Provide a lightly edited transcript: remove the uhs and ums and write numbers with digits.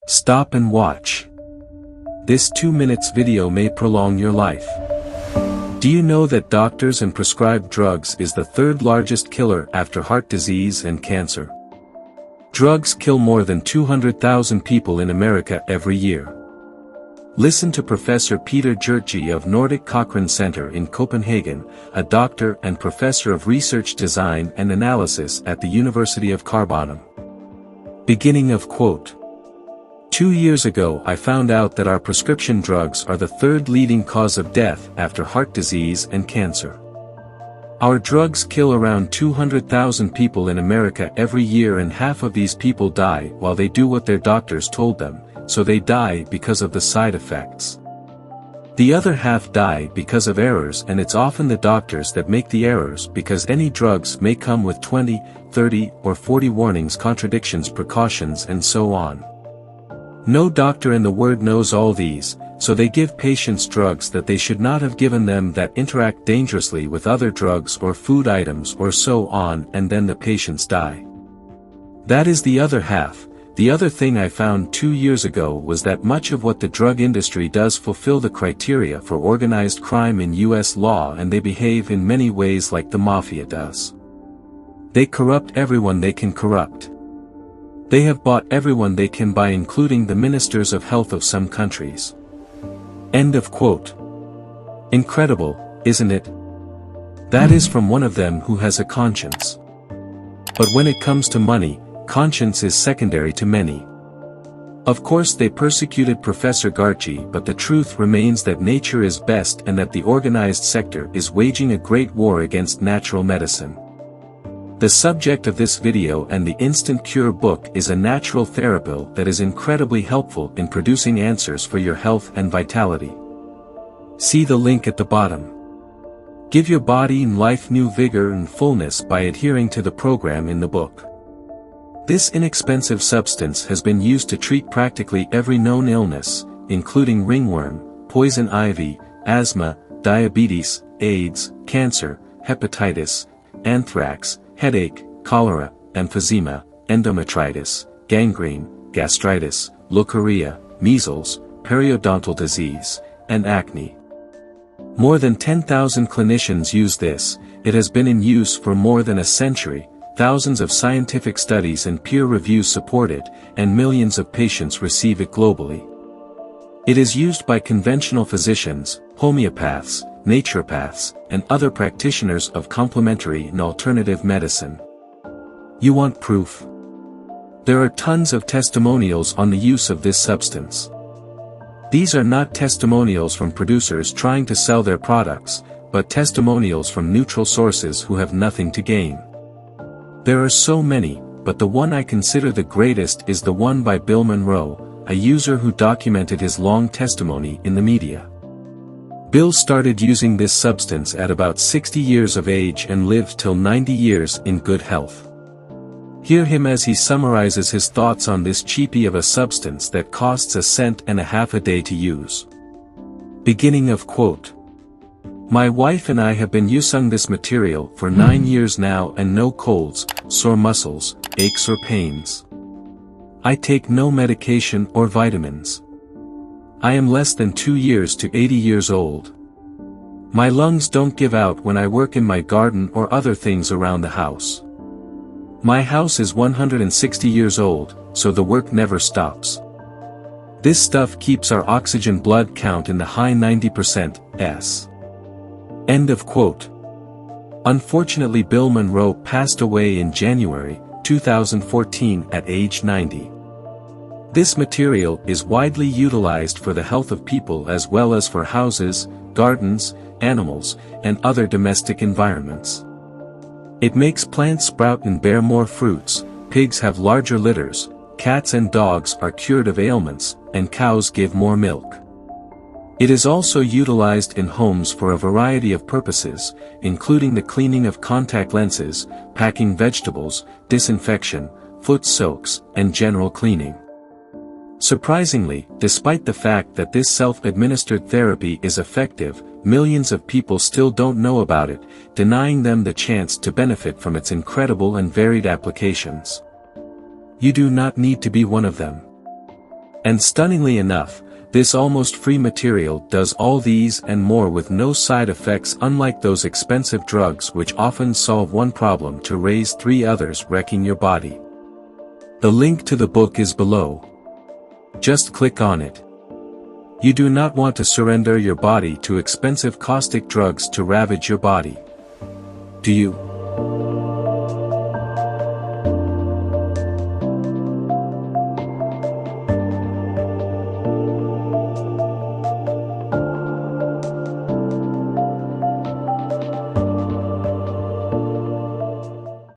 Stop and watch. This 2 minutes video may prolong your life. Do you know that doctors and prescribed drugs is the third largest killer after heart disease and cancer? Drugs kill more than 200,000 people in America every year. Listen to Professor Peter Jertje of Nordic Cochrane Center in Copenhagen, a doctor and professor of research design and analysis at the University of Carbonum. Beginning of quote. 2 years ago I found out that our prescription drugs are the third leading cause of death after heart disease and cancer. Our drugs kill around 200,000 people in America every year, and half of these people die while they do what their doctors told them, so they die because of the side effects. The other half die because of errors, and it's often the doctors that make the errors because any drugs may come with 20, 30, or 40 warnings, contradictions, precautions, and so on. No doctor in the world knows all these, so they give patients drugs that they should not have given them, that interact dangerously with other drugs or food items or so on, and then the patients die. That is the other half. The other thing I found 2 years ago was that much of what the drug industry does fulfill the criteria for organized crime in US law, and they behave in many ways like the mafia does. They corrupt everyone they can corrupt. They have bought everyone they can buy, including the ministers of health of some countries. End of quote. Incredible, isn't it? That is from one of them who has a conscience. But when it comes to money, conscience is secondary to many. Of course they persecuted Professor Jertje, but the truth remains that nature is best, and that the organized sector is waging a great war against natural medicine. The subject of this video and the Instant Cure book is a natural therapy that is incredibly helpful in producing answers for your health and vitality. See the link at the bottom. Give your body and life new vigor and fullness by adhering to the program in the book. This inexpensive substance has been used to treat practically every known illness, including ringworm, poison ivy, asthma, diabetes, AIDS, cancer, hepatitis, anthrax, headache, cholera, emphysema, endometritis, gangrene, gastritis, leukorrhea, measles, periodontal disease, and acne. More than 10,000 clinicians use this. It has been in use for more than a century, thousands of scientific studies and peer reviews support it, and millions of patients receive it globally. It is used by conventional physicians, homeopaths, naturopaths, and other practitioners of complementary and alternative medicine. You want proof? There are tons of testimonials on the use of this substance. These are not testimonials from producers trying to sell their products, but testimonials from neutral sources who have nothing to gain. There are so many, but the one I consider the greatest is the one by Bill Monroe, a user who documented his long testimony in the media. Bill started using this substance at about 60 years of age and lived till 90 years in good health. Hear him as he summarizes his thoughts on this cheapie of a substance that costs $1.50 cents a day to use. Beginning of quote. My wife and I have been using this material for 9 years now, and no colds, sore muscles, aches or pains. I take no medication or vitamins. I am less than 2 years to 80 years old. My lungs don't give out when I work in my garden or other things around the house. My house is 160 years old, so the work never stops. This stuff keeps our oxygen blood count in the high 90%. End of quote. Unfortunately, Bill Monroe passed away in January 2014 at age 90. This material is widely utilized for the health of people as well as for houses, gardens, animals, and other domestic environments. It makes plants sprout and bear more fruits, pigs have larger litters, cats and dogs are cured of ailments, and cows give more milk. It is also utilized in homes for a variety of purposes, including the cleaning of contact lenses, packing vegetables, disinfection, foot soaks, and general cleaning. Surprisingly, despite the fact that this self-administered therapy is effective, millions of people still don't know about it, denying them the chance to benefit from its incredible and varied applications. You do not need to be one of them. And stunningly enough, this almost free material does all these and more with no side effects, unlike those expensive drugs which often solve one problem to raise three others, wrecking your body. The link to the book is below. Just click on it. You do not want to surrender your body to expensive caustic drugs to ravage your body. Do you?